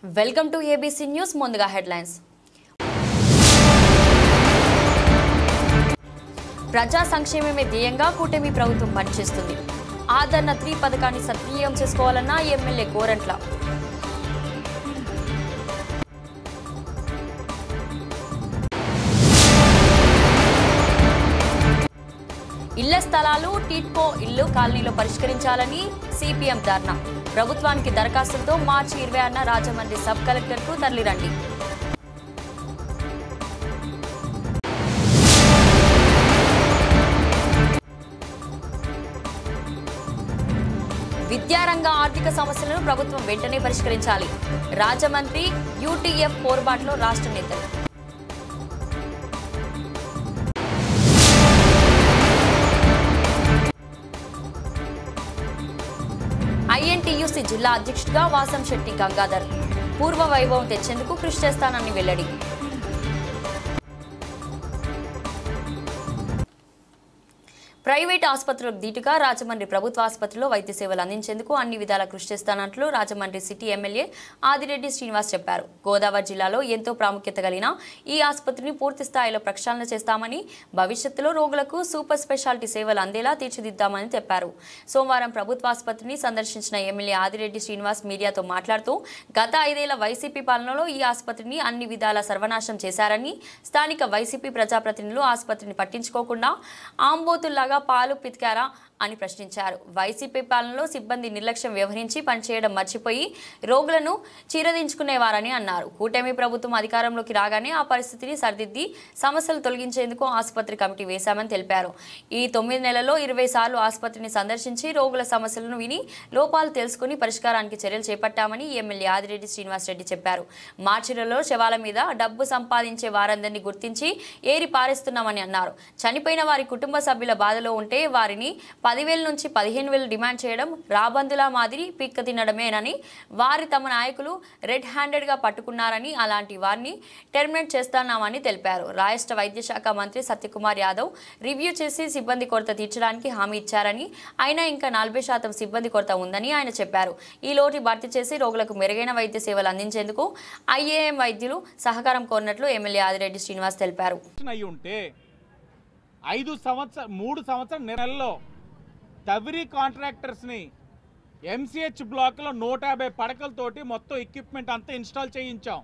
Welcome to ABC News. Munduga headlines. ప్రజా సంక్షేమమే ధ్యేయంగా కూటమి ప్రభుత్వం పనిచేస్తుంది. ఆదరణ 3 పథకాన్ని సద్వినియోగం చేసుకోవాలన్న ఎమ్మెల్యే గోరంట్ల. ఇళ్ల స్థలాలు టీట్కో ఇల్లు కాలనీలో పరిష్కరించాలని సిపిఎం ధర్నా. ప్రభుత్వానికి దరఖాస్తులతో మార్చి 26న రాజమండ్రి సబ్ కలెక్టర్కు తరలిరండి. విద్యారంగ ఆర్థిక సమస్యలను ప్రభుత్వం వెంటనే పరిష్కరించాలి. రాజమండ్రి యూటీఎఫ్ పోరుబాటులో రాష్ట్ర నేతలు. ఐఎన్టీయూసీ జిల్లా అధ్యక్షుడిగా వాసంశెట్టి గంగాధర్ పూర్వ వైభవం తెచ్చేందుకు కృషి చేస్తానని వెల్లడి. ప్రైవేట్ ఆసుపత్రులకు ధీటుగా రాజమండ్రి ప్రభుత్వ ఆసుపత్రిలో వైద్య సేవలు అందించేందుకు అన్ని విధాలా కృషి చేస్తానట్లు రాజమండ్రి సిటీ ఎమ్మెల్యే ఆదిరెడ్డి శ్రీనివాస్ చెప్పారు. గోదావరి జిల్లాలో ఎంతో ప్రాముఖ్యత కలిగిన ఈ ఆసుపత్రిని పూర్తి స్థాయిలో ప్రక్షాళన చేస్తామని, భవిష్యత్తులో రోగులకు సూపర్ స్పెషాలిటీ సేవలు అందేలా తీర్చిదిద్దామని చెప్పారు. సోమవారం ప్రభుత్వ ఆసుపత్రిని సందర్శించిన ఎమ్మెల్యే ఆదిరెడ్డి శ్రీనివాస్ మీడియాతో మాట్లాడుతూ గత 5 ఏళ్ల వైసీపీ పాలనలో ఈ ఆసుపత్రిని అన్ని విధాలా సర్వనాశనం చేశారని, స్థానిక వైసీపీ ప్రజాప్రతినిధులు ఆసుపత్రిని పట్టించుకోకుండా ఆంబోతుల్లాగా పాలు పితికారా అని ప్రశ్నించారు. వైసీపీ పాలనలో సిబ్బంది నిర్లక్ష్యం వ్యవహరించి పనిచేయడం మర్చిపోయి రోగులను చీరదించుకునేవారని అన్నారు. కూటమి ప్రభుత్వం అధికారంలోకి రాగానే ఆ పరిస్థితిని సరిదిద్ది సమస్యలు తొలగించేందుకు ఆసుపత్రి కమిటీ వేశామని తెలిపారు. ఈ 9 నెలల్లో 20 సార్లు ఆసుపత్రిని సందర్శించి రోగుల సమస్యలను విని లోపాలు తెలుసుకుని పరిష్కారానికి చర్యలు చేపట్టామని ఎమ్మెల్యే ఆదిరెడ్డి శ్రీనివాసరెడ్డి చెప్పారు. మార్చిలలో శవాల మీద డబ్బు సంపాదించే వారందరినీ గుర్తించి ఏరి పారేస్తున్నామని అన్నారు. చనిపోయిన వారి కుటుంబ సభ్యుల బాధలో ఉంటే వారిని 10,000 నుంచి 15,000 డిమాండ్ చేయడం రాబందుల మాదిరి పిక్క తినడమేనని, వారి తమ నాయకులు రెడ్ హ్యాండెడ్గా పట్టుకున్నారని, అలాంటి వారిని టెర్మినేట్ చేస్తున్నామని తెలిపారు. రాష్ట్ర వైద్య శాఖ మంత్రి సత్యకుమార్ యాదవ్ రివ్యూ చేసి సిబ్బంది కొరత తీర్చడానికి హామీ ఇచ్చారని, అయినా ఇంకా 40% సిబ్బంది కొరత ఉందని ఆయన చెప్పారు. ఈ లోటు భర్తీ చేసి రోగులకు మెరుగైన వైద్య సేవలు అందించేందుకు ఐఏఎం వైద్యులు సహకారం కోరినట్లు ఎమ్మెల్యే ఆదిరెడ్డి శ్రీనివాస్ తెలిపారు. 3 సంవత్సరాల నెలల్లో తవిరి కాంట్రాక్టర్స్ని ఎంసీహెచ్ బ్లాక్లో 150 పడకలతోటి మొత్తం ఎక్విప్మెంట్ అంతా ఇన్స్టాల్ చేయించాం.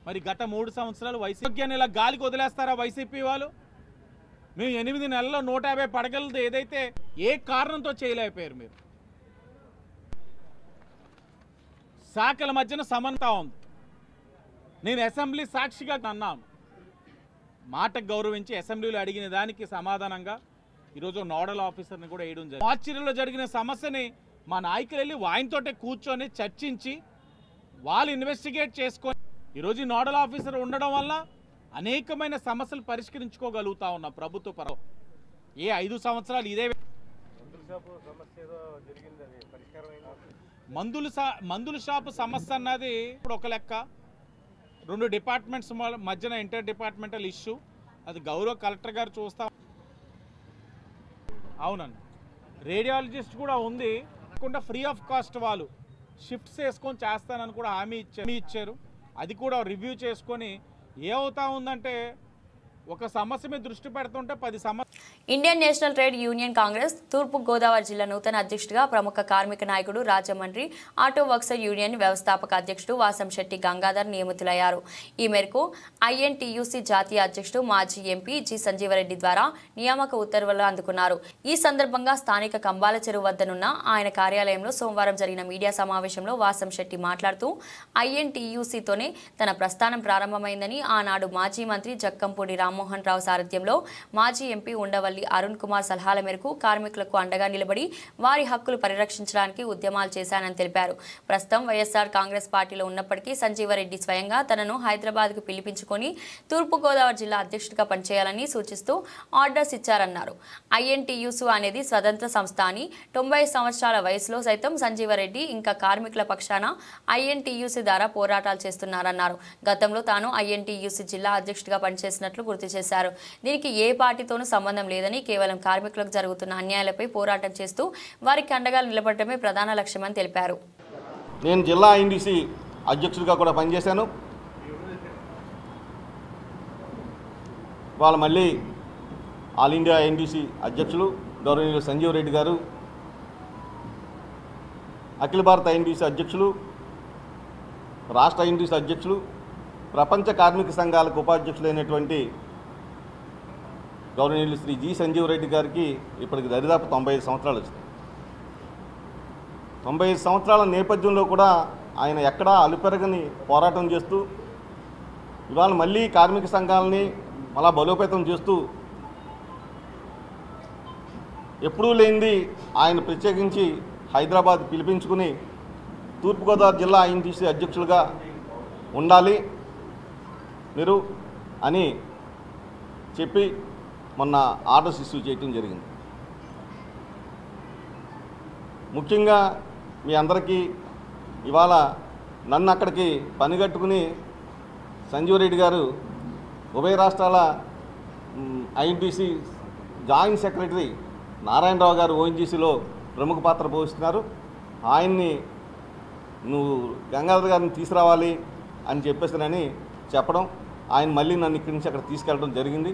మరి గత 3 సంవత్సరాలు వైసీపీని ఇలా గాలికి వదిలేస్తారా వైసీపీ వాళ్ళు? మేము 8 నెలల్లో 150 పడకలది ఏదైతే ఏ కారణంతో చేయలేకపోయారు మీరు? శాఖల మధ్యన సమానత ఉంది. నేను అసెంబ్లీ సాక్షిగా అన్నాను, మాటకు గౌరవించి అసెంబ్లీలో అడిగిన దానికి సమాధానంగా ఈరోజు నోడల్ ఆఫీసర్ని కూడా వేయడం జరిగింది. మార్చిలో జరిగిన సమస్యని మా నాయకులు వెళ్ళి ఆయనతోటే కూర్చొని చర్చించి వాళ్ళు ఇన్వెస్టిగేట్ చేసుకొని ఈరోజు నోడల్ ఆఫీసర్ ఉండడం వల్ల అనేకమైన సమస్యలు పరిష్కరించుకోగలుగుతా ఉన్నాం ప్రభుత్వ పరం. ఏ 5 సంవత్సరాలు ఇదే మందుల షాపు సమస్య అన్నది ఇప్పుడు ఒక లెక్క, 2 డిపార్ట్మెంట్స్ మధ్యన ఇంటర్ డిపార్ట్మెంటల్ ఇష్యూ, అది గౌరవ కలెక్టర్ గారు చూస్తా. అవునండి, రేడియాలజిస్ట్ కూడా ఉంది, కాకుండా ఫ్రీ ఆఫ్ కాస్ట్ వాళ్ళు షిఫ్ట్స్ వేసుకొని చేస్తానని కూడా హామీ ఇచ్చారు. అది కూడా రివ్యూ చేసుకొని ఏమవుతా ఉందంటే ఒక సమస్య మీద దృష్టి పెడుతుంటే 10 సమస్య. Indian national trade union Congress తూర్పు గోదావరి జిల్లా నూతన అధ్యక్షుడిగా ప్రముఖ కార్మిక నాయకుడు రాజమండ్రి ఆటో వర్క్స్ యూనియన్ వ్యవస్థాపక అధ్యక్షుడు వాసంశెట్టి గంగాధర్ నియమితులయ్యారు. ఈ మేరకు ఐఎన్టీయూసీ జాతీయ అధ్యక్షుడు మాజీ ఎంపీ జి సంజీవరెడ్డి ద్వారా నియామక ఉత్తర్వులు అందుకున్నారు. ఈ సందర్భంగా స్థానిక కంబాల చెరువు వద్దనున్న ఆయన కార్యాలయంలో సోమవారం జరిగిన మీడియా సమావేశంలో వాసంశెట్టి మాట్లాడుతూ ఐఎన్టీయూసీతోనే తన ప్రస్థానం ప్రారంభమైందని, ఆనాడు మాజీ మంత్రి జక్కంపూడి రామ్మోహన్ రావు సారథ్యంలో మాజీ ఎంపీ ఉండవల్లి అరుణ్ కుమార్ సలహాల మేరకు కార్మికులకు అండగా నిలబడి వారి హక్కులు పరిరక్షించడానికి ఉద్యమాలు చేశానని తెలిపారు. ప్రస్తుతం వైఎస్ఆర్ కాంగ్రెస్ పార్టీలో ఉన్నప్పటికీ సంజీవరెడ్డి స్వయంగా తనను హైదరాబాద్కు పిలిపించుకొని తూర్పుగోదావరి జిల్లా అధ్యక్షుడిగా పనిచేయాలని సూచిస్తూ ఆర్డర్స్ ఇచ్చారన్నారు. ఐఎన్టీయూసీ అనేది స్వతంత్ర సంస్థ అని, 90 సంవత్సరాల వయసులో సైతం సంజీవరెడ్డి ఇంకా కార్మికుల పక్షాన ఐఎన్టీయూసీ ద్వారా పోరాటాలు చేస్తున్నారన్నారు. గతంలో తాను ఐఎన్టీయూసీ జిల్లా అధ్యక్షుడిగా పనిచేసినట్లు గుర్తు చేశారు. దీనికి ఏ పార్టీతోనూ సంబంధం లేదని, కేవలం కార్మికులకు జరుగుతున్న అన్యాయాలపై పోరాటం చేస్తూ వారికి అండగా నిలబడటమే ప్రధాన లక్ష్యమని తెలిపారు. నేను జిల్లా ఐఎన్టీయూసీ అధ్యక్షుడిగా కూడా పనిచేశాను. వాళ్ళు మళ్ళీ ఆల్ ఇండియా ఐఎన్టీసీ అధ్యక్షులు గౌరవనీయులు సంజీవ్ రెడ్డి గారు, అఖిల భారత ఐఎన్టీసీ అధ్యక్షులు, రాష్ట్ర ఐఎన్టీసీ అధ్యక్షులు, ప్రపంచ కార్మిక సంఘాలకు ఉపాధ్యక్షులైనటువంటి గౌరవనీయులు శ్రీ జి సంజీవ్ రెడ్డి గారికి ఇప్పటికి దరిదాపు 95 సంవత్సరాలు వచ్చినాయి. 95 సంవత్సరాల నేపథ్యంలో కూడా ఆయన ఎక్కడా అలుపెరగని పోరాటం చేస్తూ ఇవాళ మళ్ళీ కార్మిక సంఘాలని మళ్ళా బలోపేతం చేస్తూ ఎప్పుడూ లేనిది ఆయన ప్రత్యేకించి హైదరాబాద్ పిలిపించుకుని తూర్పుగోదావరి జిల్లా ఐఎన్టీసీ అధ్యక్షులుగా ఉండాలి మీరు అని చెప్పి మొన్న ఆర్డర్స్ ఇష్యూ చేయటం జరిగింది. ముఖ్యంగా మీ అందరికీ ఇవాళ నన్ను అక్కడికి పనిగట్టుకుని సంజీవ్ రెడ్డి గారు ఉభయ రాష్ట్రాల ఐఎన్టీసీ జాయింట్ సెక్రటరీ నారాయణరావు గారు ఓఎన్జీసీలో ప్రముఖ పాత్ర పోషిస్తున్నారు. ఆయన్ని నువ్వు గంగాధర్ గారిని తీసుకురావాలి అని చెప్పేసానని చెప్పడం, ఆయన మళ్ళీ నన్ను ఇక్కడి నుంచి అక్కడ తీసుకెళ్ళడం జరిగింది.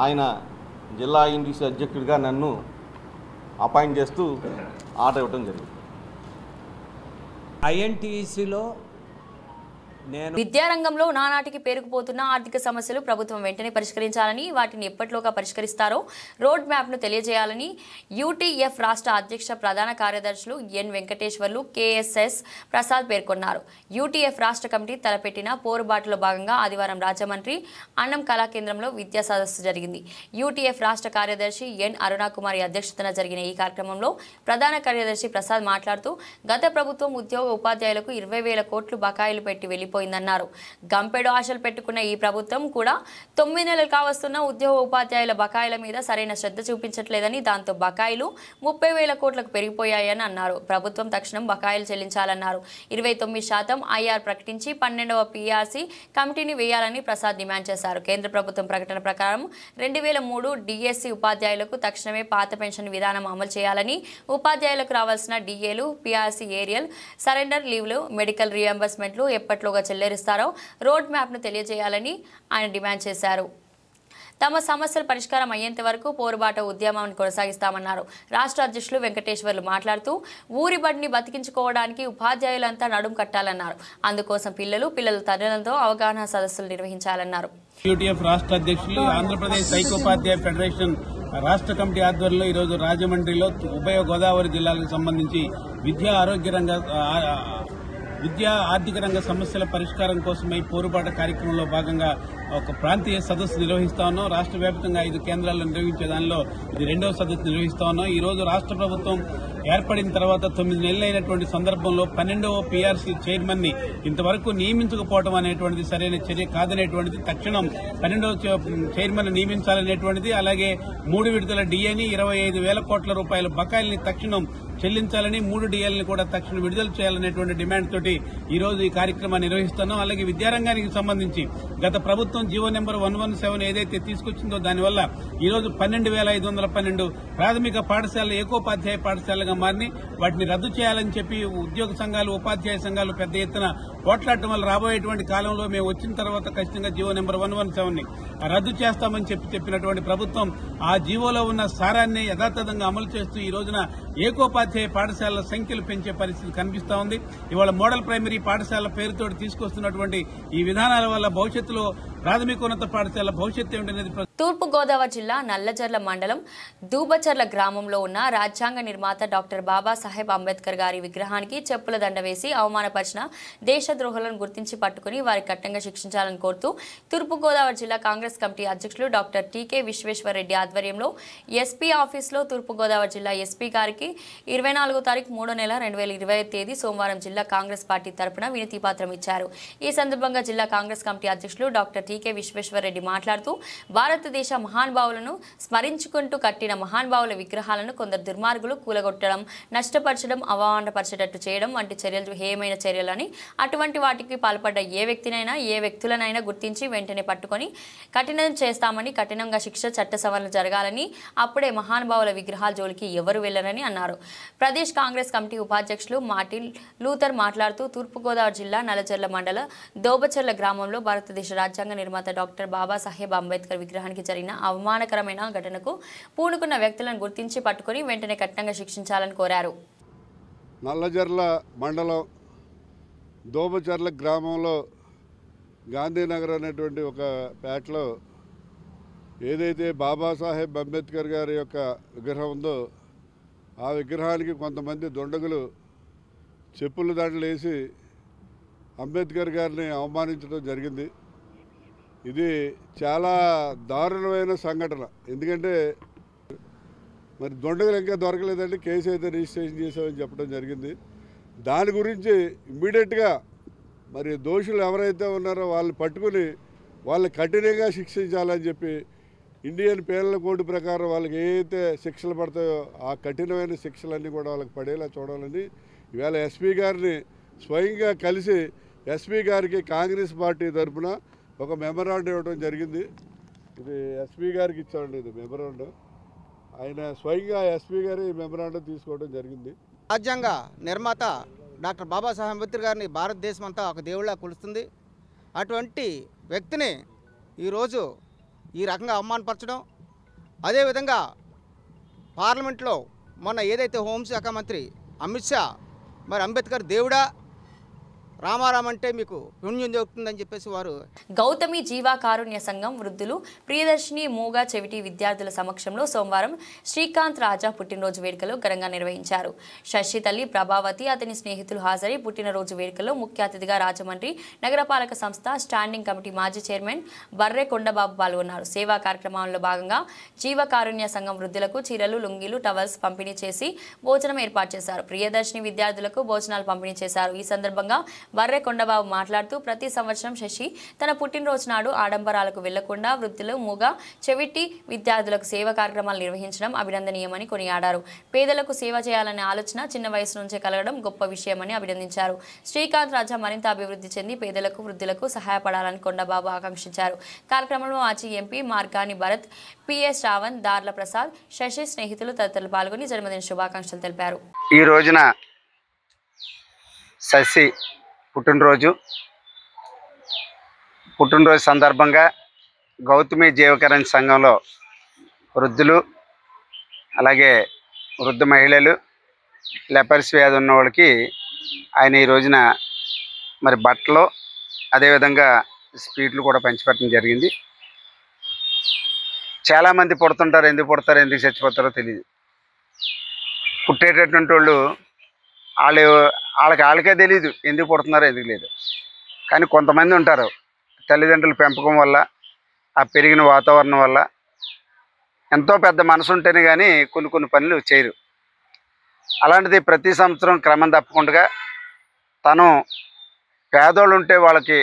ఆయన జిల్లా ఐఎన్టీసీ అధ్యక్షుడిగా నన్ను అపాయింట్ చేస్తూ ఆర్డర్ ఇవ్వడం జరిగింది. ఐఎన్టీసీలో నేను విద్యారంగంలో నానాటికి పేరుకుపోతున్న ఆర్థిక సమస్యలు ప్రభుత్వం వెంటనే పరిష్కరించాలని, వాటిని ఎప్పటిలోగా పరిష్కరిస్తారో రోడ్ మ్యాప్ను తెలియజేయాలని యూటీఎఫ్ రాష్ట్ర అధ్యక్ష ప్రధాన కార్యదర్శులు ఎన్ వెంకటేశ్వర్లు, కేఎస్ఎస్ ప్రసాద్ పేర్కొన్నారు. యూటీఎఫ్ రాష్ట్ర కమిటీ తలపెట్టిన పోరుబాటులో భాగంగా ఆదివారం రాజమండ్రి అన్నం కళాకేంద్రంలో విద్యా సదస్సు జరిగింది. యూటీఎఫ్ రాష్ట్ర కార్యదర్శి ఎన్ అరుణాకుమారి అధ్యక్షతన జరిగిన ఈ కార్యక్రమంలో ప్రధాన కార్యదర్శి ప్రసాద్ మాట్లాడుతూ గత ప్రభుత్వం ఉద్యోగ ఉపాధ్యాయులకు 20,000 కోట్లు బకాయిలు పెట్టి వెళ్లిపోయిందన్నారు. గంపెడు ఆశలు పెట్టుకున్న ఈ ప్రభుత్వం కూడా 9 నెలలు కావస్తున్న ఉద్యోగ ఉపాధ్యాయుల బకాయిల మీద సరైన శ్రద్ధ చూపించట్లేదని, దాంతో బకాయిలు 30,000 కోట్లకు పెరిగిపోయాయని అన్నారు. ప్రభుత్వం తక్షణం బకాయిలు చెల్లించాలన్నారు. 29% ఐఆర్ ప్రకటించి 12వ పీఆర్సీ కమిటీని వేయాలని ప్రసాద్ డిమాండ్ చేశారు. కేంద్ర ప్రభుత్వం ప్రకటన ప్రకారం 2003 డిఎస్సీ ఉపాధ్యాయులకు తక్షణమే పాత పెన్షన్ విధానం అమలు చేయాలని, ఉపాధ్యాయులకు రావాల్సిన డిఏలు, పీఆర్సీ ఏరియల్ సరెండర్ లీవ్లు, మెడికల్ రీఎంబర్స్మెంట్లు ఎప్పట్లోగా చెల్లిస్తారో రోడ్ మ్యాప్ను తెలియజేయాలని ఆయన డిమాండ్ చేశారు. తమ సమస్యల పరిష్కారం అయ్యేంత వరకు పోరుబాట ఉద్యమాన్ని కొనసాగిస్తామన్నారు. రాష్ట్ర అధ్యక్షులు వెంకటేశ్వర్లు మాట్లాడుతూ ఊరి బడిని బతికించుకోవడానికి ఉపాధ్యాయులంతా నడుం కట్టాలన్నారు. అందుకోసం పిల్లల తల్లులతో అవగాహన సదస్సులు నిర్వహించాలన్నారు. యూటీఎఫ్ రాష్ట్ర అధ్యక్షులు ఆంధ్రప్రదేశ్ ఐకోపాధ్యాయ ఫెడరేషన్ రాష్ట్ర కమిటీ ఆధ్వర్యంలో ఈరోజు రాజమండ్రిలో ఉభయ గోదావరి జిల్లాలకు సంబంధించి విద్యా ఆర్థిక రంగ సమస్యల పరిష్కారం కోసమై పోరుబాట కార్యక్రమంలో భాగంగా ఒక ప్రాంతీయ సదస్సు నిర్వహిస్తా ఉన్నాం. రాష్ట్ర వ్యాప్తంగా 5 కేంద్రాల్లో నిర్వహించే దానిలో ఇది 2వ సదస్సు నిర్వహిస్తా ఉన్నాం. ఈ రోజు రాష్ట్ర ప్రభుత్వం ఏర్పడిన తర్వాత 9 నెలలైనటువంటి సందర్భంలో 12వ పీఆర్సీ చైర్మన్ ని ఇంతవరకు నియమించకపోవడం అనేటువంటిది సరైన చర్య కాదనేటువంటిది, తక్షణం 12వ చైర్మన్ నియమించాలనేటువంటిది, అలాగే 3 విడతల డిఏని 25,000 కోట్ల రూపాయల బకాయిల్ని తక్షణం చెల్లించాలని, 3 డిఎల్ని కూడా తక్షణం విడుదల చేయాలనేటువంటి డిమాండ్ తోటి ఈ రోజు ఈ కార్యక్రమాన్ని నిర్వహిస్తున్నాం. అలాగే విద్యారంగానికి సంబంధించి గత ప్రభుత్వం జీవో నెంబర్ 117 ఏదైతే తీసుకొచ్చిందో దానివల్ల ఈ రోజు 12,512 ప్రాథమిక పాఠశాలలు ఏకోపాధ్యాయ పాఠశాలగా మారిని, వాటిని రద్దు చేయాలని చెప్పి ఉద్యోగ సంఘాలు, ఉపాధ్యాయ సంఘాలు పెద్ద ఎత్తున పోట్లాడటం వల్ల రాబోయేటువంటి కాలంలో మేము వచ్చిన తర్వాత ఖచ్చితంగా జీవో నెంబర్ 117ని రద్దు చేస్తామని చెప్పినటువంటి ప్రభుత్వం ఆ జీవోలో ఉన్న సారాన్ని యథాతథంగా అమలు చేస్తూ ఈ రోజున ఏకోపాధ్యాయ పాఠశాలల సంఖ్యలు పెంచే పరిస్థితి కనిపిస్తా ఉంది. ఇవాళ మోడల్ ప్రైమరీ పాఠశాలల పేరుతో తీసుకొస్తున్నటువంటి ఈ విధానాల వల్ల భవిష్యత్తులో ప్రాథమికోన్నత పాఠశాల భవిష్యత్తు ఏమిటనేది. తూర్పు గోదావరి జిల్లా నల్లజర్ల మండలం దూబచర్ల గ్రామంలో ఉన్న రాజ్యాంగ నిర్మాత డాక్టర్ బాబాసాహెబ్ అంబేద్కర్ గారి విగ్రహానికి చెప్పుల దండ వేసి అవమానపరిచిన దేశద్రోహులను గుర్తించి పట్టుకుని వారి కఠినంగా శిక్షించాలని కోరుతూ తూర్పు గోదావరి జిల్లా కాంగ్రెస్ కమిటీ అధ్యక్షులు డాక్టర్ టీకే విశ్వేశ్వరరెడ్డి ఆధ్వర్యంలో ఎస్పీ ఆఫీసులో తూర్పు గోదావరి జిల్లా ఎస్పీ గారికి 24వ తారీఖు 3వ నెల 2020 తేదీ సోమవారం జిల్లా కాంగ్రెస్ పార్టీ తరపున వినతి పత్రం ఇచ్చారు. ఈ సందర్భంగా జిల్లా కాంగ్రెస్ కమిటీ అధ్యక్షులు డాక్టర్ టీకే విశ్వేశ్వరరెడ్డి మాట్లాడుతూ భారతదేశ భారతదేశ మహానుభావులను స్మరించుకుంటూ కట్టిన మహానుభావుల విగ్రహాలను కొందరు దుర్మార్గులు కూలగొట్టడం, నష్టపరచడం, అవమానపరిచేటట్టు చేయడం వంటి చర్యలు హేయమైన చర్యలని, అటువంటి వాటికి పాల్పడ్డ ఏ వ్యక్తినైనా ఏ వ్యక్తులనైనా గుర్తించి వెంటనే పట్టుకొని కఠినం చేస్తామని, కఠినంగా శిక్ష చట్ట సవరణ జరగాలని, అప్పుడే మహానుభావుల విగ్రహాల జోలికి ఎవరు వెళ్లరని అన్నారు. ప్రదేశ్ కాంగ్రెస్ కమిటీ ఉపాధ్యక్షులు మార్టిన్ లూథర్ మాట్లాడుతూ తూర్పుగోదావరి జిల్లా నల్లజర్ల మండల దోబచర్ల గ్రామంలో భారతదేశ రాజ్యాంగ నిర్మాత డాక్టర్ బాబాసాహెబ్ అంబేద్కర్ విగ్రహానికి జరిగిన అవమానకరమైన ఘటనకు పూనుకున్న వ్యక్తులను గుర్తించి పట్టుకొని వెంటనే కఠినంగా శిక్షించాలని కోరారు. నల్లజర్ల మండలం దోబచర్ల గ్రామంలో గాంధీనగర్ అనేటువంటి ఒక పేటలో ఏదైతే బాబాసాహెబ్ అంబేద్కర్ గారి యొక్క విగ్రహం ఉందో ఆ విగ్రహానికి కొంతమంది దుండగులు చెప్పుల దండలు వేసి అంబేద్కర్ గారిని అవమానించడం జరిగింది. ఇది చాలా దారుణమైన సంఘటన. ఎందుకంటే మరి దొండగలు ఇంకా దొరకలేదంటే కేసు అయితే రిజిస్ట్రేషన్ చేసామని చెప్పడం జరిగింది. దాని గురించి ఇమ్మీడియట్గా మరి దోషులు ఎవరైతే ఉన్నారో వాళ్ళని పట్టుకుని వాళ్ళని కఠినంగా శిక్షించాలని చెప్పి ఇండియన్ పీనల్ కోడ్ ప్రకారం వాళ్ళకి ఏదైతే శిక్షలు పడతాయో ఆ కఠినమైన శిక్షలన్నీ కూడా వాళ్ళకి పడేలా చూడాలని ఇవాళ ఎస్పీ గారిని స్వయంగా కలిసి ఎస్పీ గారికి కాంగ్రెస్ పార్టీ తరఫున ఒక మెమరాండం ఇవ్వడం జరిగింది. ఇది ఎస్పీ గారికి ఇచ్చామండి. ఇది మెమరాండం ఆయన స్వయంగా ఎస్పీ గారి మెమరాండం తీసుకోవడం జరిగింది. రాజ్యాంగ నిర్మాత డాక్టర్ బాబాసాహెబ్ అంబేద్కర్ గారిని భారతదేశం అంతా ఒక దేవుళ్ళ కొలుస్తుంది. అటువంటి వ్యక్తిని ఈరోజు ఈ రకంగా అవమానపరచడం, అదేవిధంగా పార్లమెంట్లో మొన్న ఏదైతే హోంశాఖ మంత్రి అమిత్ షా మరి అంబేద్కర్ దేవుడా రామారాం అంటే మీకు పుణ్యం దొరుకుతుందని చెప్పేసి వారు గౌతమి జీవా కారుణ్య సంఘం వృద్ధులు ప్రియదర్శిని మూగా చెవిటి విద్యార్థుల సమక్షంలో సోమవారం శ్రీకాంత్ రాజా పుట్టినరోజు వేడుకలు ఘనంగా నిర్వహించారు. శశి తల్లి ప్రభావతి అతని స్నేహితులు హాజరై పుట్టినరోజు వేడుకల్లో ముఖ్య అతిథిగా రాజమండ్రి నగరపాలక సంస్థ స్టాండింగ్ కమిటీ మాజీ చైర్మన్ బర్రె కొండబాబు పాల్గొన్నారు. సేవా కార్యక్రమంలో భాగంగా జీవ కారుణ్య సంఘం వృద్ధులకు చీరలు, లుంగీలు, టవల్స్ పంపిణీ చేసి భోజనం ఏర్పాటు చేశారు. ప్రియదర్శిని విద్యార్థులకు భోజనాలు పంపిణీ చేశారు. ఈ సందర్భంగా బర్రె కొండబాబు మాట్లాడుతూ ప్రతి సంవత్సరం శశి తన పుట్టినరోజు నాడు ఆడంబరాలకు వెళ్లకుండా వృద్ధులు, మూగ చెవిటి విద్యార్థులకు సేవా కార్యక్రమాలు నిర్వహించడం అభినందనీయమని కొనియాడారు. పేదలకు సేవ చేయాలనే ఆలోచన చిన్న వయసు నుంచే కలగడం గొప్ప విషయమని అభినందించారు. శ్రీకాంత్ రాజా మరింత అభివృద్ధి చెంది పేదలకు, వృద్ధులకు సహాయపడాలని కొండబాబు ఆకాంక్షించారు. కార్యక్రమంలో మాజీ ఎంపీ మార్గాని భరత్, పిఎస్ రావణ్, దార్ల ప్రసాద్, శశి స్నేహితులు తదితరులు పాల్గొని జన్మదిన శుభాకాంక్షలు తెలిపారు. ఈ రోజున శశి పుట్టినరోజు సందర్భంగా గౌతమి జీవకరణ సంఘంలో వృద్ధులు, అలాగే వృద్ధ మహిళలు, లెపర్స్ వ్యాధి ఉన్న వాళ్ళకి ఆయన ఈ రోజున మరి బట్టలు, అదేవిధంగా స్వీట్లు కూడా పంచిపెట్టడం జరిగింది. చాలామంది పుడుతుంటారు, ఎందుకు పుడతారో ఎందుకు చచ్చిపోతారో తెలియదు. పుట్టేటటువంటి వాళ్ళు వాళ్ళకే తెలియదు ఎందుకు పుడుతున్నారో ఎందుకు లేదు. కానీ కొంతమంది ఉంటారు తల్లిదండ్రుల పెంపకం వల్ల, ఆ పెరిగిన వాతావరణం వల్ల ఎంతో పెద్ద మనసు ఉంటేనే కానీ కొన్ని పనులు చేయరు. అలాంటిది ప్రతి సంవత్సరం క్రమం తప్పకుండా తను పేదోళ్ళు ఉంటే వాళ్ళకి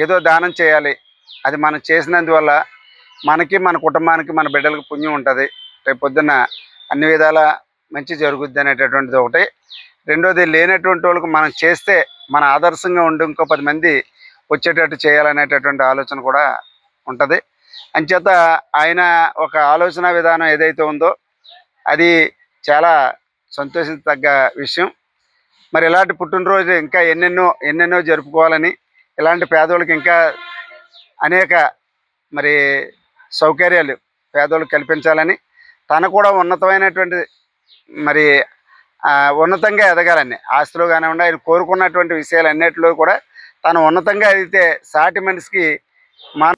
ఏదో దానం చేయాలి, అది మనం చేసినందువల్ల మనకి, మన కుటుంబానికి, మన బిడ్డలకు పుణ్యం ఉంటుంది, రేపు పొద్దున్న అన్ని విధాల మంచి జరుగుద్ది అనేటటువంటిది ఒకటి. రెండోది, లేనటువంటి వాళ్ళకి మనం చేస్తే మన ఆదర్శంగా ఉండి ఇంకో 10 మంది వచ్చేటట్టు చేయాలనేటటువంటి ఆలోచన కూడా ఉంటుంది. అంచేత ఆయన ఒక ఆలోచన విధానం ఏదైతే ఉందో అది చాలా సంతోషించదగ్గ విషయం. మరి ఇలాంటి పుట్టినరోజు ఇంకా ఎన్నెన్నో జరుపుకోవాలని, ఇలాంటి పేదోళ్ళకి ఇంకా అనేక మరి సౌకర్యాలు పేదోళ్ళకి కల్పించాలని, తను కూడా ఉన్నతమైనటువంటి మరి ఉన్నతంగా ఎదగాలని ఆస్తిలో కానివ్వండి, ఆయన కోరుకున్నటువంటి విషయాలు అన్నిటిలో కూడా తను ఉన్నతంగా అయితే సాటి మనిషికి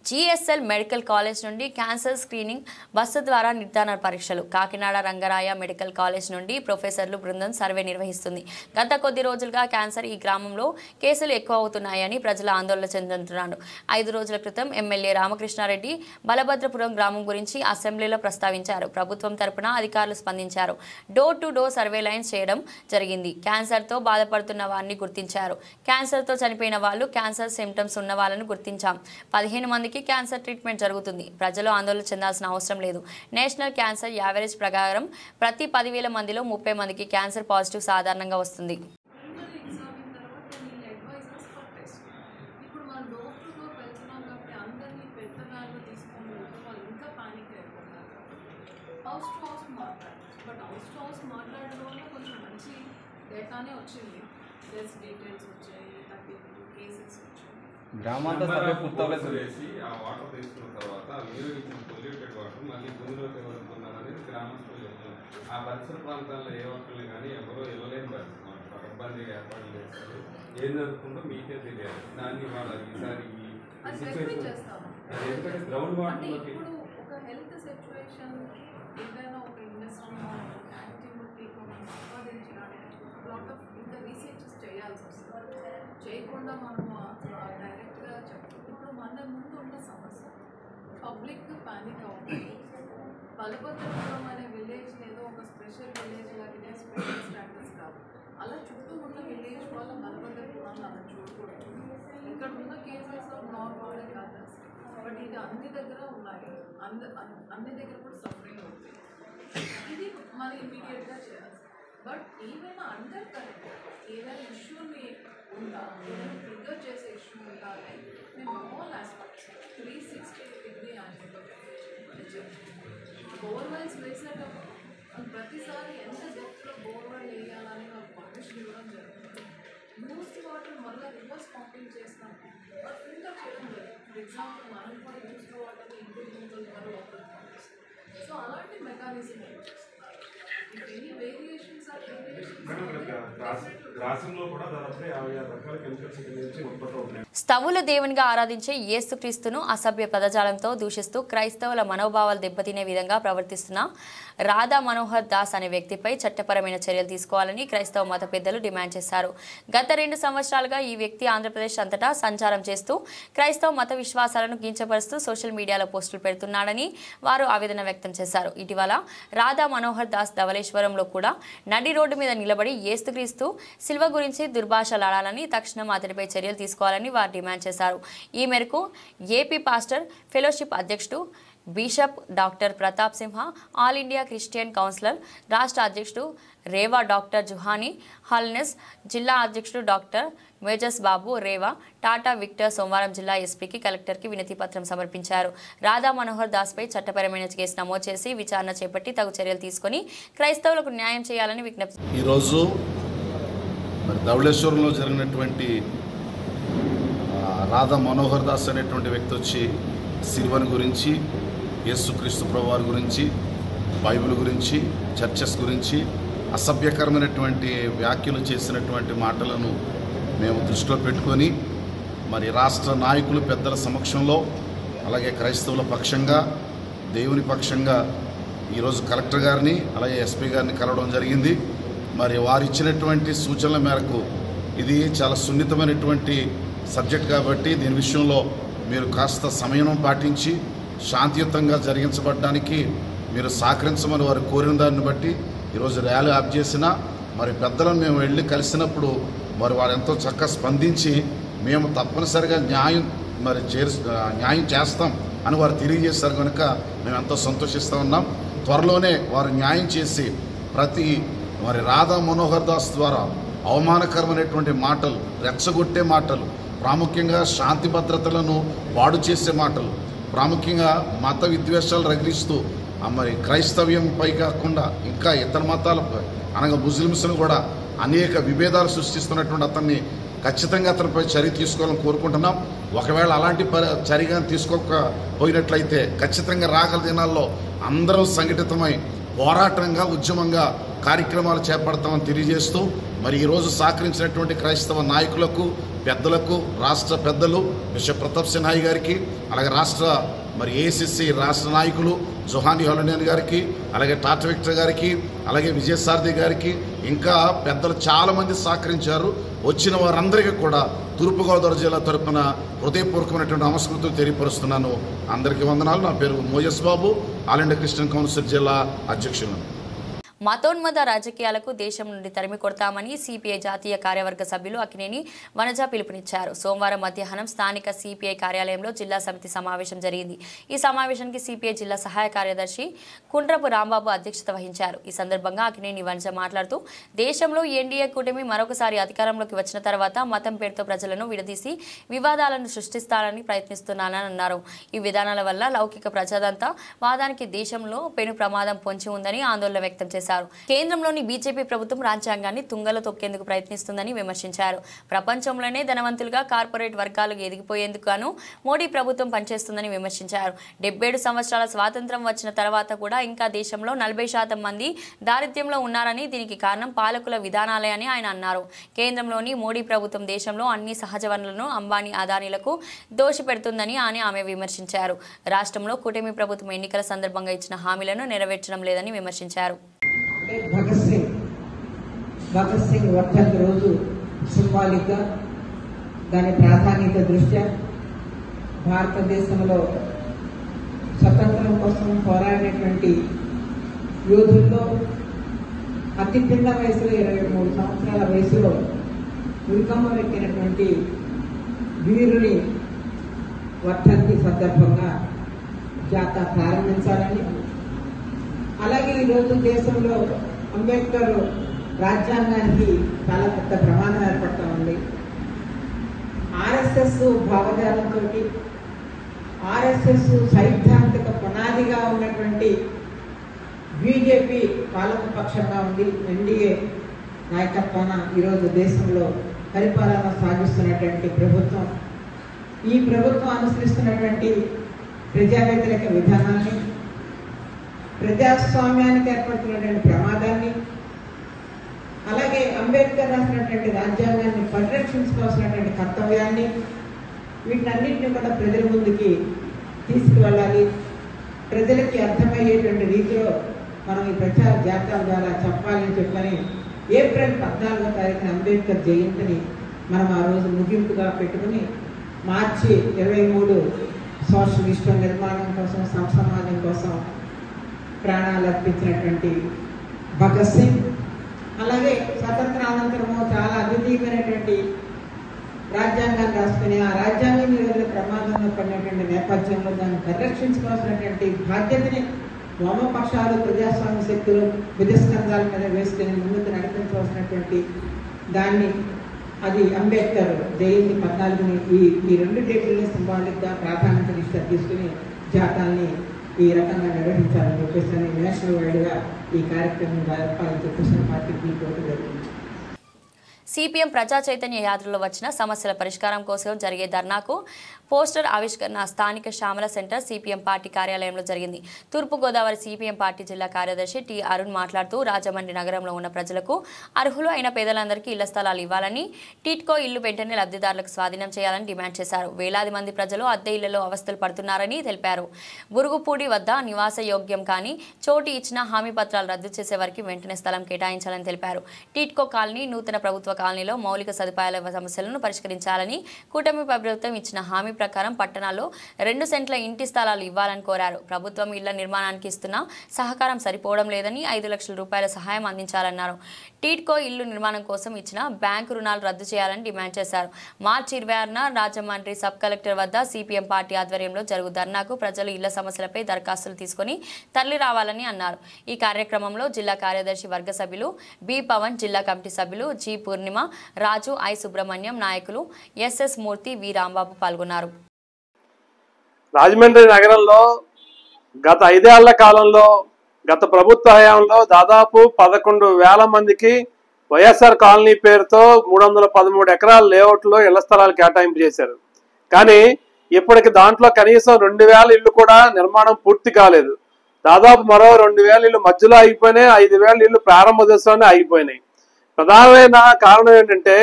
జిఎస్ఎల్ మెడికల్ కాలేజ్ నుండి క్యాన్సర్ స్క్రీనింగ్ బస్సు ద్వారా నిర్ధారణ పరీక్షలు. కాకినాడ రంగరాయ మెడికల్ కాలేజ్ నుండి ప్రొఫెసర్లు బృందం సర్వే నిర్వహిస్తుంది. గత కొద్ది రోజులుగా క్యాన్సర్ ఈ గ్రామంలో కేసులు ఎక్కువ అవుతున్నాయని ప్రజలు ఆందోళన చెందుతున్నారు. 5 రోజుల క్రితం ఎమ్మెల్యే రామకృష్ణారెడ్డి బలభద్రపురం గ్రామం గురించి అసెంబ్లీలో ప్రస్తావించారు. ప్రభుత్వం తరపున అధికారులు స్పందించారు. Door to door survey lines చేయడం జరిగింది. క్యాన్సర్తో బాధపడుతున్న వారిని గుర్తించారు. క్యాన్సర్తో చనిపోయిన వాళ్ళు, క్యాన్సర్ సిమ్టమ్స్ ఉన్న వాళ్ళను గుర్తించాం. 15 15 మందికి క్యాన్సర్ ట్రీట్మెంట్ జరుగుతుంది. ప్రజలు ఆందోళన చెందాల్సిన అవసరం లేదు. నేషనల్ క్యాన్సర్ యావరేజ్ ప్రకారం ప్రతి 10,000 మందిలో 30 మందికి క్యాన్సర్ పాజిటివ్ సాధారణంగా వస్తుంది. గ్రామాంతర సర్వే పూర్తవలేదు. ఆ వాటర్ తీసుకున్న తర్వాత మీరు ఇచ్చిన పొల్యూటెడ్ వాటర్ మళ్ళీ భూమిలోకి ఎవరుతున్నారనేది గ్రామస్తులు చెప్తున్నారు. ఆ పరిసర ప్రాంతాల్లో ఏ ఒక్కరిని కానీ ఎవరో ఇవ్వలేని పరిస్థితి పకడ్బందీ ఏర్పాటు చేస్తారు. ఏం జరుగుతుందో మీకే తెలియాలి. దాన్ని వాళ్ళ ఈసారి ఎందుకంటే గ్రౌండ్ వాటర్లోకి చేయకుండా మనము డైరెక్ట్గా చెప్పాలి. ఇప్పుడు మన ముందు ఉన్న సమస్య పబ్లిక్ పానిక్ అవుతుంది. బలభద్రపురం అనే విలేజ్ ఏదో ఒక స్పెషల్ విలేజ్ లాగా స్పెషల్ స్టాటస్ కాదు. అలా చుట్టూ ఉన్న విలేజ్ వాళ్ళ బలభద్రపురాన్ని అలా చూడకూడదు. ఇక్కడ ఉన్న cases not all others, but ఇది అన్ని దగ్గర ఉన్నాయి. అన్ని దగ్గర కూడా సఫరింగ్ అవుతుంది. ఇది మనం ఇమీడియట్గా చేయాలి. బట్ ఈవెన్ అండర్ కరెంట్ ఏదైనా ఇష్యూని ఉందా, ఏదైనా ట్రిగర్ చేసే ఇష్యూ ఉందా అని మేము ఆల్ ఆస్పెక్ట్స్ 360 యాంగిల్ బోర్వెల్స్ వేసేటప్పుడు ప్రతిసారి ఎంత డెప్త్లో బోర్వెల్ వేయాలని నాకు పర్మిషన్ ఇవ్వడం జరుగుతుంది. యూస్డ్ వాటర్ మళ్ళీ రివర్స్ పంపింగ్ చేస్తాం, బట్ ఫిల్టర్ చేయడం లేదు. ఫర్ ఎగ్జాంపుల్ మనం కూడా యూస్డ్ వాటర్ని ఇంటి గుంతల ద్వారా లోపలికి పంపిస్తాం. సో అలాంటి మెకానిజం ఎనీ వేరియేషన్స్ ఆర్ స్తవుల దేవునిగా ఆరాధించే యేసుక్రీస్తును అసభ్య పదజాలంతో దూషిస్తూ క్రైస్తవుల మనోభావాలు దెబ్బతినే విధంగా ప్రవర్తిస్తున్న రాధా మనోహర్ దాస్ అనే వ్యక్తిపై చట్టపరమైన చర్యలు తీసుకోవాలని క్రైస్తవ మత పెద్దలు డిమాండ్ చేశారు. గత 2 సంవత్సరాలుగా ఈ వ్యక్తి ఆంధ్రప్రదేశ్ అంతటా సంచారం చేస్తూ క్రైస్తవ మత విశ్వాసాలను కించపరుస్తూ సోషల్ మీడియాలో పోస్టులు పెడుతున్నాడని వారు ఆవేదన వ్యక్తం చేశారు. ఇటీవల రాధా మనోహర్ దాస్ ధవళేశ్వరంలో కూడా నడి రోడ్డు మీద నిలబడి యేసుక్రీస్తు శిల్వ గురించి దుర్భాషలాడాలని తక్షణం అతడిపై చర్యలు తీసుకోవాలని వారు డిమాండ్ చేశారు. ఈ మేరకు ఏపీ పాస్టర్ ఫెలోషిప్ అధ్యక్షుడు బిషప్ డాక్టర్ ప్రతాప్ సింహ, ఆల్ ఇండియా క్రిస్టియన్ కౌన్సిలర్ రాష్ట్ర అధ్యక్షుడు రేవా డాక్టర్ జుహానీ హాల్నెస్, జిల్లా అధ్యక్షుడు డాక్టర్ మేజస్ బాబు రేవా, టాటా విక్టర్ సోమవారం జిల్లా ఎస్పీకి కలెక్టర్కి వినతి పత్రం సమర్పించారు. రాధా మనోహర్ దాస్పై చట్టపరమైన కేసు నమోదు చేసి విచారణ చేపట్టి తగు చర్యలు తీసుకుని క్రైస్తవులకు న్యాయం చేయాలని విజ్ఞప్తి. ఈరోజు ధవళేశ్వరంలో జరిగినటువంటి రాధా మనోహర్ దాస్ అనేటువంటి వ్యక్తి వచ్చి సిల్వన్ గురించి, యేసుక్రీస్తు ప్రభువారి గురించి, బైబిల్ గురించి, చర్చెస్ గురించి అసభ్యకరమైనటువంటి వ్యాఖ్యలు చేసినటువంటి మాటలను మేము దృష్టిలో పెట్టుకొని మరి రాష్ట్ర నాయకులు పెద్దల సమక్షంలో అలాగే క్రైస్తవుల పక్షంగా దేవుని పక్షంగా ఈరోజు కలెక్టర్ గారిని అలాగే ఎస్పీ గారిని కలవడం జరిగింది. మరి వారు ఇచ్చినటువంటి సూచనల మేరకు ఇది చాలా సున్నితమైనటువంటి సబ్జెక్ట్ కాబట్టి దీని విషయంలో మీరు కాస్త సమయం పాటించి శాంతియుతంగా జరిగించబడడానికి మీరు సహకరించమని వారు కోరిన దాన్ని బట్టి ఈరోజు ర్యాలీ ఆప్ చేసిన మరి పెద్దలను మేము వెళ్ళి కలిసినప్పుడు మరి వారు ఎంతో చక్కగా స్పందించి మేము తప్పనిసరిగా న్యాయం చేస్తాం అని వారు తెలియజేశారు కనుక మేము ఎంతో సంతోషిస్తూ ఉన్నాం. త్వరలోనే వారు న్యాయం చేసి మరి రాధా మనోహర్ దాస్ ద్వారా అవమానకరమైనటువంటి మాటలు, రెచ్చగొట్టే మాటలు, ప్రాముఖ్యంగా శాంతి భద్రతలను పాడు చేసే మాటలు, ప్రాముఖ్యంగా మత విద్వేషాలు రగిలిస్తూ మరి క్రైస్తవ్యంపై కాకుండా ఇంకా ఇతర మతాలపై అనగా ముస్లిమ్స్ను కూడా అనేక విభేదాలు సృష్టిస్తున్నటువంటి అతన్ని ఖచ్చితంగా అతనిపై చర్య తీసుకోవాలని కోరుకుంటున్నాం. ఒకవేళ అలాంటి చర్య తీసుకోకపోయినట్లయితే ఖచ్చితంగా రాగల దినాల్లో అందరం సంఘటితమై పోరాటంగా ఉద్యమంగా కార్యక్రమాలు చేపడతామని తెలియజేస్తూ మరి ఈరోజు సహకరించినటువంటి క్రైస్తవ నాయకులకు, పెద్దలకు, రాష్ట్ర పెద్దలు బిషప్ ప్రతాప్ సిన్హాయి గారికి, అలాగే రాష్ట్ర ఏఐసిసి రాష్ట్ర నాయకులు జుహానీ హాల్నెస్ గారికి, అలాగే టాటా విక్టర్ గారికి, అలాగే విజయసారథి గారికి, ఇంకా పెద్దలు చాలామంది సహకరించారు. వచ్చిన వారందరికీ కూడా తూర్పుగోదావరి జిల్లా తరఫున హృదయపూర్వకమైనటువంటి నమస్కృతులు తెలియపరుస్తున్నాను. అందరికీ వందనాలు. నా పేరు మోజస్ బాబు, ఆల్ ఇండియా క్రిస్టియన్ కౌన్సిల్ జిల్లా అధ్యక్షులను. మతోన్మద రాజకీయాలకు దేశం నుండి తరిమి కొడతామని సిపిఐ జాతీయ కార్యవర్గ సభ్యులు అక్కినేని వనజ పిలుపునిచ్చారు. సోమవారం మధ్యాహ్నం స్థానిక సిపిఐ కార్యాలయంలో జిల్లా సమితి సమావేశం జరిగింది. ఈ సమావేశానికి సిపిఐ జిల్లా సహాయ కార్యదర్శి కుండ్రపు రాంబాబు అధ్యక్షత వహించారు. ఈ సందర్భంగా అక్కినేని వనజ మాట్లాడుతూ దేశంలో ఎన్డీఏ కూటమి మరొకసారి అధికారంలోకి వచ్చిన తర్వాత మతం పేరుతో ప్రజలను విడదీసి వివాదాలను సృష్టిస్తారని ప్రయత్నిస్తున్నానని అన్నారు. ఈ విధానాల వల్ల లౌకిక ప్రజాదంతా వాదానికి దేశంలో పెను ప్రమాదం పొంచి ఉందని ఆందోళన వ్యక్తం చేశారు. కేంద్రంలోని బీజేపీ ప్రభుత్వం రాజ్యాంగాన్ని తుంగలో తొక్కేందుకు ప్రయత్నిస్తుందని విమర్శించారు. ప్రపంచంలోనే ధనవంతులుగా కార్పొరేట్ వర్గాలు ఎదిగిపోయేందుకు గాను మోడీ ప్రభుత్వం పనిచేస్తుందని విమర్శించారు. 77 సంవత్సరాల స్వాతంత్ర్యం వచ్చిన తర్వాత కూడా ఇంకా దేశంలో 40% మంది దారిద్ర్యంలో ఉన్నారని, దీనికి కారణం పాలకుల విధానాలే అని ఆయన అన్నారు. కేంద్రంలోని మోడీ ప్రభుత్వం దేశంలో అన్ని సహజ వనరులను అంబానీ అదానీలకు దోషిపెడుతుందని ఆమె విమర్శించారు. రాష్ట్రంలో కూటమి ప్రభుత్వం ఎన్నికల సందర్భంగా ఇచ్చిన హామీలను నెరవేర్చడం లేదని విమర్శించారు. భగత్ సింగ్ వర్ధంతి రోజు సింబాలిక్గా దాని ప్రాధాన్యత దృష్ట్యా భారతదేశంలో స్వతంత్రం కోసం పోరాడినటువంటి యోధుల్లో అతి చిన్న వయసులో 23 సంవత్సరాల వయసులో ఉరికమ్మరెక్కినటువంటి వీరుని వర్ధంతి సందర్భంగా జాతా ప్రారంభించాలని, అలాగే ఈరోజు దేశంలో అంబేద్కర్ రాజ్యాంగానికి చాలా పెద్ద ప్రమాదం ఏర్పడతా ఉంది. ఆర్ఎస్ఎస్ భావజాలంతో ఆర్ఎస్ఎస్ సైద్ధాంతిక పునాదిగా ఉన్నటువంటి బీజేపీ పాలకపక్షంగా ఉండి ఎన్డీఏ నాయకత్వాన ఈరోజు దేశంలో పరిపాలన సాగిస్తున్నటువంటి ప్రభుత్వం, ఈ ప్రభుత్వం అనుసరిస్తున్నటువంటి ప్రజా వ్యతిరేక విధానాన్ని, ప్రజాస్వామ్యానికి ఏర్పడుతున్నటువంటి ప్రమాదాన్ని, అలాగే అంబేద్కర్ రాసినటువంటి రాజ్యాంగాన్ని పరిరక్షించుకోవాల్సినటువంటి కర్తవ్యాన్ని, వీటన్నిటిని కూడా ప్రజల ముందుకి తీసుకువెళ్ళాలి. ప్రజలకి అర్థమయ్యేటువంటి రీతిలో మనం ఈ ప్రచార జాతర ద్వారా చెప్పాలని చెప్పని ఏప్రిల్ 14వ తారీఖున అంబేద్కర్ జయంతిని మనం ఆ రోజు ముగింపుగా పెట్టుకుని మార్చి 23 సోషలిస్ట్ నిర్మాణం కోసం, సమాజం కోసం ప్రాణాలు అర్పించినటువంటి భగత్ సింగ్, అలాగే స్వతంత్రానంతరము చాలా అద్వితీయమైనటువంటి రాజ్యాంగాన్ని రాసుకుని ఆ రాజ్యాంగం ఈ రోజున ప్రమాదంలో పడినటువంటి నేపథ్యంలో దాన్ని పరిరక్షించుకోవాల్సినటువంటి బాధ్యతని వామపక్షాలు, ప్రజాస్వామ్య శక్తులు విధస్కంధాల మీద వేసుకుని ముందుకు నడిపించవలసినటువంటి దాన్ని, అది అంబేద్కర్ జయంతి 14ని ఈ 2 డేట్లని సింబాలిక్గా ప్రాధాన్యత దృష్ట్యా తీసుకుని జాతాల్ని ఈ రకంగా నిర్వహించాలని చెప్పేసి నేషనల్ వైడ్గా ఈ కార్యక్రమం జరపాలని చెప్పేసి పార్టీ పీకోవడం జరిగింది. సిపిఎం ప్రజా చైతన్య యాత్రలో వచ్చిన సమస్యల పరిష్కారం కోసం జరిగే ధర్నాకు పోస్టర్ ఆవిష్కరణ స్థానిక శ్యామల సెంటర్ సిపిఎం పార్టీ కార్యాలయంలో జరిగింది. తూర్పుగోదావరి సిపిఎం పార్టీ జిల్లా కార్యదర్శి టి అరుణ్ మాట్లాడుతూ రాజమండ్రి నగరంలో ఉన్న ప్రజలకు అర్హులు అయిన పేదలందరికీ ఇళ్ల స్థలాలు ఇవ్వాలని, టిట్కో ఇల్లు వెంటనే లబ్ధిదారులకు స్వాధీనం చేయాలని డిమాండ్ చేశారు. వేలాది మంది ప్రజలు అద్దె ఇళ్లలో అవస్థలు పడుతున్నారని తెలిపారు. బురుగుపూడి వద్ద నివాస యోగ్యం కానీ చోటు ఇచ్చిన హామీ పత్రాలు రద్దు చేసే వారికి వెంటనే స్థలం కేటాయించాలని తెలిపారు. టిట్కో కాలనీ, నూతన ప్రభుత్వ కాలనీలో మౌలిక సదుపాయాల సమస్యలను పరిష్కరించాలని, కూటమి ప్రభుత్వం ఇచ్చిన హామీ ప్రకారం పట్టణాల్లో 2 సెంట్ల ఇంటి స్థలాలు ఇవ్వాలని కోరారు. ప్రభుత్వం ఇళ్ల నిర్మాణానికి ఇస్తున్న సహకారం సరిపోవడం లేదని 5 లక్షల రూపాయల సహాయం అందించాలన్నారు. టిట్కో ఇల్లు నిర్మాణం కోసం ఇచ్చిన బ్యాంకు రుణాలు రద్దు చేయాలని డిమాండ్ చేశారు. మార్చి 26న రాజమండ్రి సబ్ కలెక్టర్ వద్ద సిపిఎం పార్టీ ఆధ్వర్యంలో జరుగు ధర్నాకు ప్రజలు ఇళ్ల సమస్యలపై దరఖాస్తులు తీసుకుని తరలి రావాలని అన్నారు. ఈ కార్యక్రమంలో జిల్లా కార్యదర్శి వర్గ సభ్యులు బి పవన్, జిల్లా కమిటీ సభ్యులు G Purnima, Raju, I Subrahmanyam, నాయకులు ఎస్ఎస్ మూర్తి, వి రాంబాబు పాల్గొన్నారు. రాజమండ్రి నగరంలో గత 5 ఏళ్ల కాలంలో గత ప్రభుత్వ హయాంలో దాదాపు 11,000 మందికి వైఎస్ఆర్ కాలనీ పేరుతో 313 ఎకరాల లేఅవుట్లో ఇళ్ల స్థలాలు కేటాయింపు చేశారు. కానీ ఇప్పటికి దాంట్లో కనీసం 2,000 ఇళ్లు కూడా నిర్మాణం పూర్తి కాలేదు. దాదాపు మరో 2,000 ఇళ్లు మధ్యలో ఆగిపోయినాయి, 5,000 ఇళ్లు ప్రారంభ దశలోనే ఆగిపోయినాయి. ప్రధానమైన కారణం ఏంటంటే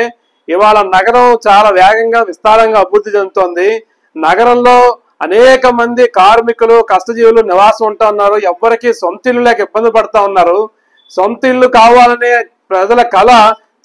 ఇవాళ నగరం చాలా వేగంగా విస్తారంగా అభివృద్ధి చెందుతోంది. నగరంలో అనేక మంది కార్మికులు, కష్టజీవులు నివాసం ఉంటూ ఉన్నారు. ఎవ్వరికి సొంత ఇల్లు లేక ఇబ్బంది పడుతూ ఉన్నారు. సొంత ఇల్లు కావాలనే ప్రజల కళ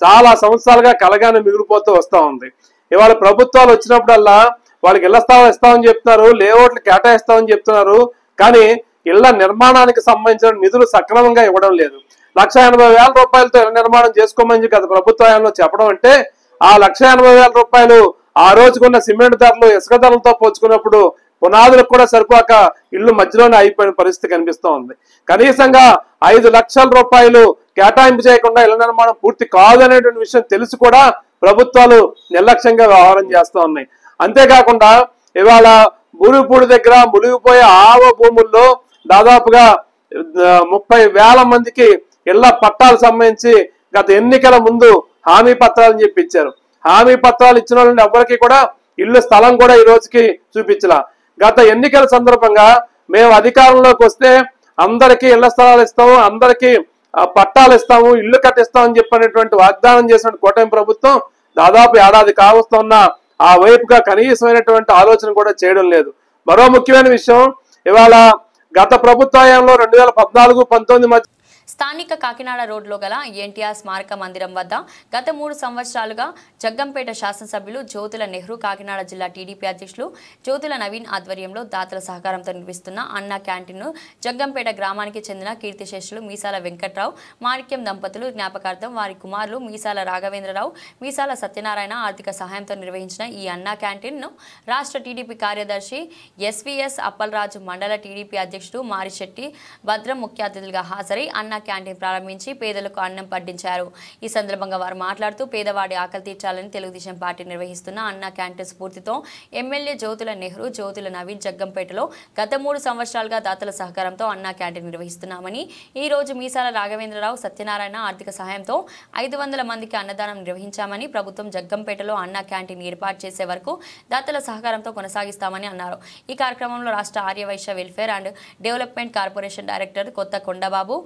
చాలా సంవత్సరాలుగా కలగానే మిగిలిపోతూ వస్తూ ఉంది. ఇవాళ ప్రభుత్వాలు వచ్చినప్పుడల్లా వాళ్ళకి ఇళ్ల స్థలాలు ఇస్తామని చెప్తున్నారు, లేఅవుట్లు కేటాయిస్తామని చెప్తున్నారు. కానీ ఇళ్ల నిర్మాణానికి సంబంధించిన నిధులు సక్రమంగా ఇవ్వడం లేదు. 1,80,000 రూపాయలతో ఇళ్ల నిర్మాణం చేసుకోమని గత ప్రభుత్వంలో చెప్పడం అంటే ఆ 1,80,000 రూపాయలు ఆ రోజుకున్న సిమెంట్ ధరలు ఇసుక ధరలతో పోల్చుకున్నప్పుడు పునాదులకు కూడా సరిపోక ఇల్లు మధ్యలోనే అయిపోయిన పరిస్థితి కనిపిస్తూ ఉంది. కనీసంగా 5 లక్షల రూపాయలు కేటాయింపు చేయకుండా ఇళ్ల నిర్మాణం పూర్తి కాదనేటువంటి విషయం తెలిసి కూడా ప్రభుత్వాలు నిర్లక్ష్యంగా వ్యవహారం చేస్తూ ఉన్నాయి. అంతేకాకుండా ఇవాళ బూరుగుపూడి దగ్గర మునిగిపోయే ఆవ భూముల్లో దాదాపుగా 30,000 మందికి ఇళ్ల పట్టాలు సంబంధించి గత ఎన్నికల ముందు హామీ పత్రాలని చెప్పి ఇచ్చారు. హామీ పత్రాలు ఇచ్చిన వాళ్ళని ఎవరికి కూడా ఇల్లు స్థలం కూడా ఈ రోజుకి చూపించలా. గత ఎన్నికల సందర్భంగా మేము అధికారంలోకి వస్తే అందరికీ ఇళ్ల స్థలాలు ఇస్తాము, అందరికీ పట్టాలు ఇస్తాము, ఇల్లు కట్టిస్తామని చెప్పినటువంటి వాగ్దానం చేసిన కూటమి ప్రభుత్వం దాదాపు ఏడాది కావస్తున్న ఆ వైపుగా కనీసమైనటువంటి ఆలోచన కూడా చేయడం లేదు. మరో ముఖ్యమైన విషయం, ఇవాళ గత ప్రభుత్వంలో 2014-19 మధ్య స్థానిక కాకినాడ రోడ్లో గల ఎన్టీఆర్ స్మారక మందిరం వద్ద గత 3 సంవత్సరాలుగా జగ్గంపేట శాసనసభ్యులు జ్యోతుల నెహ్రూ, కాకినాడ జిల్లా టీడీపీ అధ్యక్షులు జ్యోతుల నవీన్ ఆధ్వర్యంలో దాతల సహకారంతో నిర్వహిస్తున్న అన్న క్యాంటీన్ను జగ్గంపేట గ్రామానికి చెందిన కీర్తిశేషులు మీసాల వెంకట్రావు, మాణిక్యం దంపతులు జ్ఞాపకార్థం వారి కుమారులు మీసాల రాఘవేంద్రరావు, మీసాల సత్యనారాయణ ఆర్థిక సహాయంతో నిర్వహించిన ఈ అన్న క్యాంటీన్ను రాష్ట్ర టీడీపీ కార్యదర్శి ఎస్వీఎస్ అప్పలరాజు, మండల టీడీపీ అధ్యక్షుడు మారిశెట్టి భద్రం ముఖ్య అతిథులుగా హాజరై అన్న క్యాంటీన్ ప్రారంభించి పేదలకు అన్నం పట్టించారు. ఈ సందర్భంగా వారు మాట్లాడుతూ పేదవాడి ఆకలి తీర్చాలని తెలుగుదేశం పార్టీ నిర్వహిస్తున్న అన్న క్యాంటీన్ స్ఫూర్తితో ఎమ్మెల్యే జ్యోతుల నెహ్రూ, జ్యోతుల నవీన్ జగ్గంపేటలో గత 3 సంవత్సరాలుగా దాతల సహకారంతో అన్న క్యాంటీన్ నిర్వహిస్తున్నామని, ఈ రోజు మీసాల రాఘవేంద్రరావు, సత్యనారాయణ ఆర్థిక సహాయంతో 500 మందికి అన్నదానం నిర్వహించామని, ప్రభుత్వం జగ్గంపేటలో అన్న క్యాంటీన్ ఏర్పాటు చేసే వరకు దాతల సహకారంతో కొనసాగిస్తామని అన్నారు. ఈ కార్యక్రమంలో రాష్ట్ర Aryavysya welfare and development corporation director Kotha Kondababu,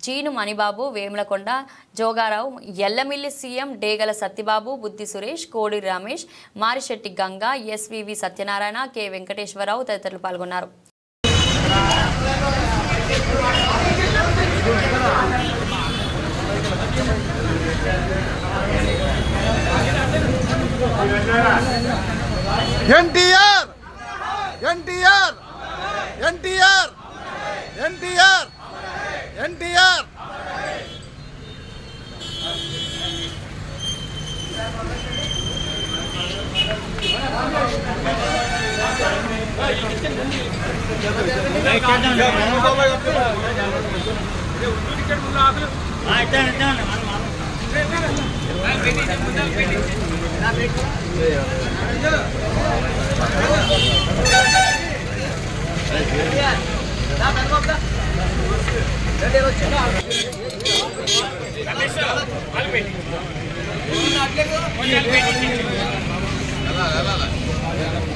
Jeenu Manibabu, Vemulakonda Jogarao, Yellamilli CM Degala Satyababu, Buddhi Suresh, Kodi Ramesh, Marisetti Ganga, SVV Satyanarayana, K Venkateswararao తదితరులు పాల్గొన్నారు. ఎన్టీఆర్ ఎన్టీఆర్ ఎన్టీఆర్ ఎన్టీఆర్ ఎన్టీఆర్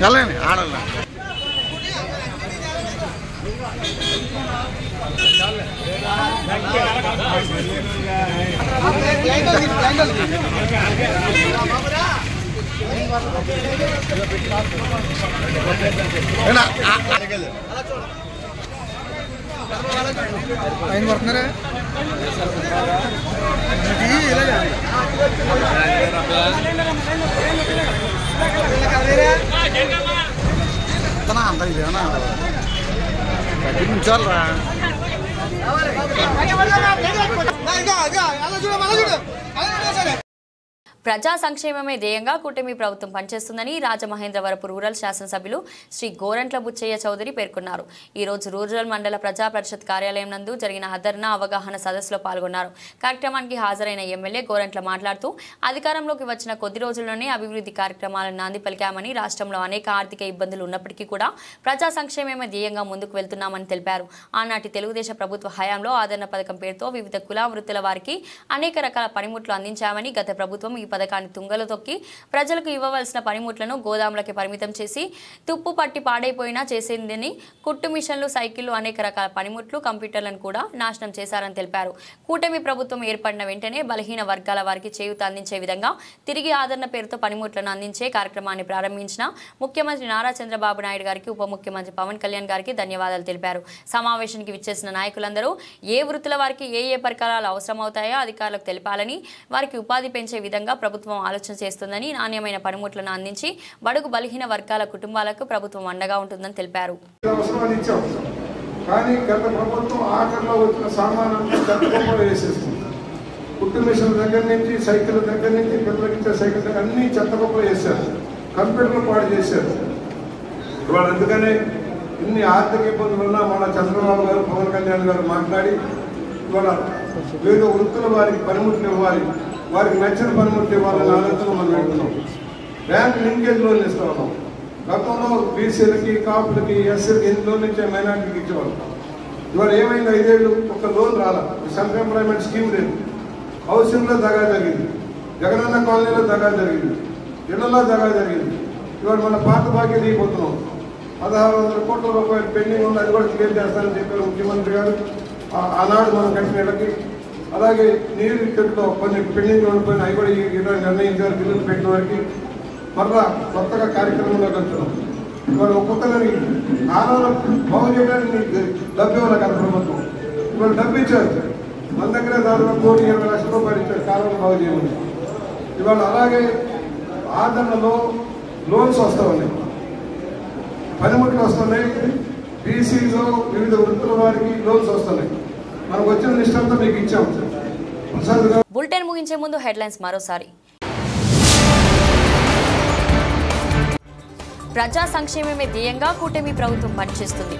వెళ్ళండి ఆడాలి. ఆయన పడుతున్నారా అంత ఇదేనా చాలరా ప్రజా సంక్షేమమే ధ్యేయంగా కూటమి ప్రభుత్వం పనిచేస్తుందని రాజమహేంద్రవరపు రూరల్ శాసనసభ్యులు శ్రీ గోరంట్ల బుచ్చయ్య చౌదరి పేర్కొన్నారు. ఈ రోజు రూరల్ మండల ప్రజా పరిషత్ కార్యాలయం నందు జరిగిన ఆదరణ అవగాహన సదస్సులో పాల్గొన్నారు. కార్యక్రమానికి హాజరైన ఎమ్మెల్యే గోరంట్ల మాట్లాడుతూ అధికారంలోకి వచ్చిన కొద్ది రోజుల్లోనే అభివృద్ధి కార్యక్రమాలను నాంది పలికామని, రాష్ట్రంలో అనేక ఆర్థిక ఇబ్బందులు ఉన్నప్పటికీ కూడా ప్రజా సంక్షేమమే ధ్యేయంగా ముందుకు వెళ్తున్నామని తెలిపారు. ఆనాటి తెలుగుదేశం ప్రభుత్వ హయాంలో ఆదరణ పథకం పేరుతో వివిధ కుల వృత్తుల వారికి అనేక రకాల పనిముట్లు అందించామని, గత ప్రభుత్వం ఈ పథకాన్ని తుంగలో తొక్కి ప్రజలకు ఇవ్వవలసిన పనిముట్లను గోదాములకి పరిమితం చేసి తుప్పు పట్టి పాడైపోయినా చేసేందని, కుట్టు మిషన్లు, సైకిళ్లు, అనేక రకాల పనిముట్లు, కంప్యూటర్లను కూడా నాశనం చేశారని తెలిపారు. కూటమి ప్రభుత్వం ఏర్పడిన వెంటనే బలహీన వర్గాల వారికి చేయూత అందించే విధంగా తిరిగి ఆదరణ పేరుతో పనిముట్లను అందించే కార్యక్రమాన్ని ప్రారంభించిన ముఖ్యమంత్రి నారా చంద్రబాబు నాయుడు గారికి, ఉప ముఖ్యమంత్రి పవన్ కళ్యాణ్ గారికి ధన్యవాదాలు తెలిపారు. సమావేశానికి విచ్చేసిన నాయకులందరూ ఏ వృత్తుల వారికి ఏ పరికరాలు అవసరమవుతాయో అధికారులకు తెలిపాలని, వారికి ఉపాధి పెంచే విధంగా ప్రభుత్వం ఆలోచన చేస్తుందని, నాణ్యమైన పనిముట్లను అందించి బడుగు బలహీన వర్గాల కుటుంబాలకు ప్రభుత్వం అండగా ఉంటుందని తెలిపారు. కానీ గత ప్రభుత్వం ఆఖరిలో వచ్చిన సామానంతా చెత్త కుప్పలో వేసేస్తుంది. కుట్టు మిషన్ దగ్గర నుంచి సైకిల్ దగ్గర నుంచి పిల్లలకి ఇచ్చే సైకిల్ దగ్గర అన్ని చెత్త కుప్పలో వేశారు. కంప్యూటర్లు పాడు చేశారు. ఇవాళ అందుకనే ఇన్ని ఆర్థిక ఇబ్బందులు ఉన్నా మన చంద్రబాబు గారు, పవన్ కళ్యాణ్ గారు మాట్లాడి ఇవాళ వివిధ వృత్తుల వారికి పనిముట్లు ఇవ్వాలి, వారికి నచ్చిన పనిముట్లు ఇవ్వాలని ఆలోచన మనం పెడుతున్నాం. బ్యాంక్ లింకేజ్ లోన్లు ఇస్తా ఉన్నాం. గతంలో బీసీలకి, కాపులకి, ఎస్సీలకి ఎన్ని లోన్లు ఇచ్చే మైనార్టీకి ఇచ్చేవాళ్ళం. ఇవాళ ఏమైంది? 5 ఏళ్ళు ఒక్క లోన్ రాలా. సెల్ఫ్ ఎంప్లాయ్మెంట్ స్కీమ్ లేదు. హౌసింగ్లో దగా జరిగింది, జగనన్న కాలనీలో దగా జరిగింది, ఇళ్లలో దగా జరిగింది. ఇవాళ మన పాత బాకీ తీయబోతున్నాం. 1600 కోట్ల రూపాయలు పెండింగ్ ఉంది, అది కూడా క్లియర్ చేస్తానని చెప్పారు ముఖ్యమంత్రి గారు. ఆనాడు మనం కట్టిన ఇళ్ళకి, అలాగే నీరు ఇక్కడిలో కొన్ని పెండింగ్ ఉండిపోయిన అవి కూడా ఈరోజు నిర్ణయించారు. బిల్లులు పెట్టిన వారికి మరలా కొత్తగా కార్యక్రమంలోకి వెళ్తున్నాం. ఇవాళ ఒక్కొక్కరిని ఆనాడు బాగు చేయడానికి డబ్బు ఇవ్వాలి కదా ప్రభుత్వం. ఇవాళ డబ్బు ఇచ్చారు. మన దగ్గర దాదాపు 1,20 లక్షల రూపాయలు ఇచ్చారు కాలువలు బాగు చేయమని. ఇవాళ అలాగే ఆదరణలో లోన్స్ వస్తూ ఉన్నాయి, పనిముట్లు వస్తున్నాయి, బీసీలో వివిధ వృత్తుల వారికి లోన్స్ వస్తున్నాయి. మనకు వచ్చిన లిస్ట్ అంతా మీకు ఇచ్చాం. బులెటిన్ ముగించే ముందు హెడ్లైన్స్ మరోసారి. ప్రజా సంక్షేమమే ధ్యేయంగా కూటమి ప్రభుత్వం పనిచేస్తుంది.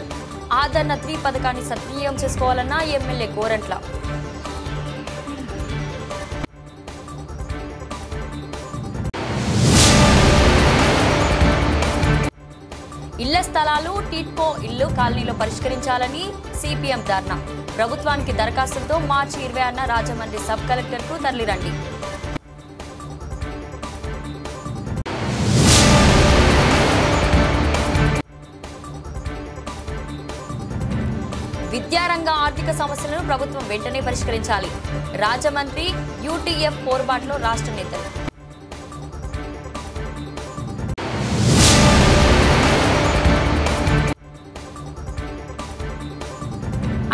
ఆదరణ 3 పథకాన్ని సద్వినియోగం చేసుకోవాలన్న ఎమ్మెల్యే గోరంట్ల. ఇళ్ల స్థలాలు టిట్కో ఇల్లు కాలనీలో పరిష్కరించాలని సిపిఎం ధర్నా. ప్రభుత్వానికి దరఖాస్తులతో మార్చి 26న రాజమండ్రి సబ్ కలెక్టర్కు తరలిరండి. విద్యారంగ ఆర్థిక సమస్యలను ప్రభుత్వం వెంటనే పరిష్కరించాలి. రాజమండ్రి యూటీఎఫ్ పోరుబాటులో రాష్ట్ర నేతలు.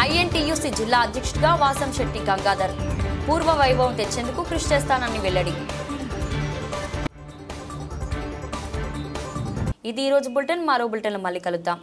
ఐఎన్టీయూసీ జిల్లా అధ్యక్షుడిగా వాసంశెట్టి గంగాధర్. పూర్వ వైభవం తెచ్చేందుకు కృషి చేస్తానని వెల్లడి. ఇది ఈరోజు బులెటిన్. మరో బులెటిన్లో మళ్ళీ కలుద్దాం.